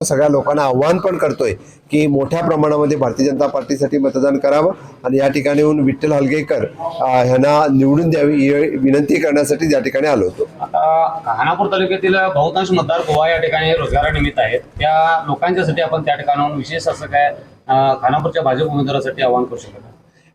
सगळ्या लोकांना आव्हान पण करतोय की मोठ्या प्रमाणामध्ये भारतीय जनता पार्टीसाठी मतदान करावं आणि या ठिकाणी येऊन विठ्ठल हलगेकर ह्यांना निवडून द्यावी ही विनंती करण्यासाठी या ठिकाणी आलो होतो। आता खानापूर तालुक्यातील बहुतांश मतदार गोवा या ठिकाणी रोजगारानिमित्त आहेत, त्या लोकांच्यासाठी आपण त्या ठिकाणाहून विशेष असं काय खानापूरच्या भाजप उमेदवारासाठी आवाहन करू शकतो?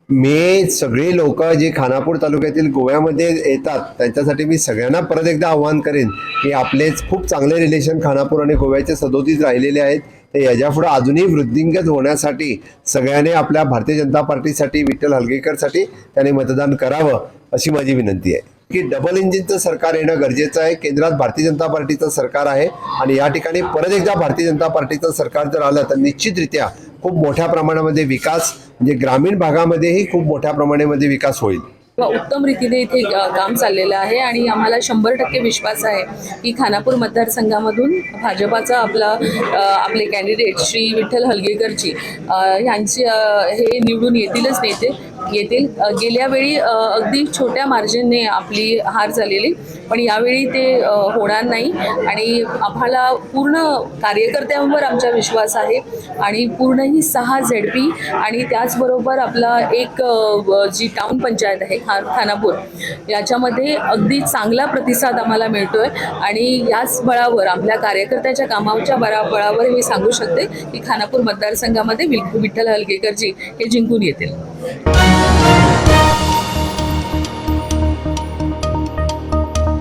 मी सगळे लोक जे खानापूर तालुक्यातील गोव्यामध्ये येतात त्यांच्यासाठी मी सगळ्यांना परत एकदा आव्हान करेन की आपलेच खूप चांगले रिलेशन खानापूर आणि गोव्याचे सदोदित राहिलेले आहेत, तर याच्यापुढे अजूनही वृद्धिंगत होण्यासाठी सगळ्यांनी आपल्या भारतीय जनता पार्टीसाठी विठ्ठल हलगेकरसाठी त्यांनी मतदान करावं अशी माझी विनंती आहे की डबल इंजिनचं सरकार येणं गरजेचं आहे। केंद्रात भारतीय जनता पार्टीचं सरकार आहे आणि या ठिकाणी परत एकदा भारतीय जनता पार्टीचं सरकार जर आलं तर निश्चितरित्या खूप मोठ्या प्रमाणामध्ये विकास म्हणजे ग्रामीण भागामध्येही खूप मोठ्या प्रमाणामध्ये विकास होईल। उत्तम रीतीने इथे काम चाललेलं आहे आणि आम्हाला 100% विश्वास आहे की खानापूर मतदारसंघामधून भाजपाचा आपले कॅन्डिडेट श्री विठ्ठल हलगेकरजी यांचे हे निवडून येतील। गेल्या वेळी अगदी छोट्या मार्जिनने आपली हार झालेली, पण यावेळी ते होणार नाही आणि आम्हाला पूर्ण कार्यकर्त्यांवर आमचा विश्वास आहे आणि पूर्ण ही 6 ZP आणि त्याचबरोबर आपला एक जी टाउन पंचायत आहे खानापूर याच्यामध्ये अगदी चांगला प्रतिसाद आम्हाला मिळतोय आणि याच बळावर आपल्या कार्यकर्त्याच्या कामाच्या बळावर मी सांगू शकते की खानापूर मतदारसंघामध्ये विठ्ठल हलगेकरजी हे जिंकून येतील।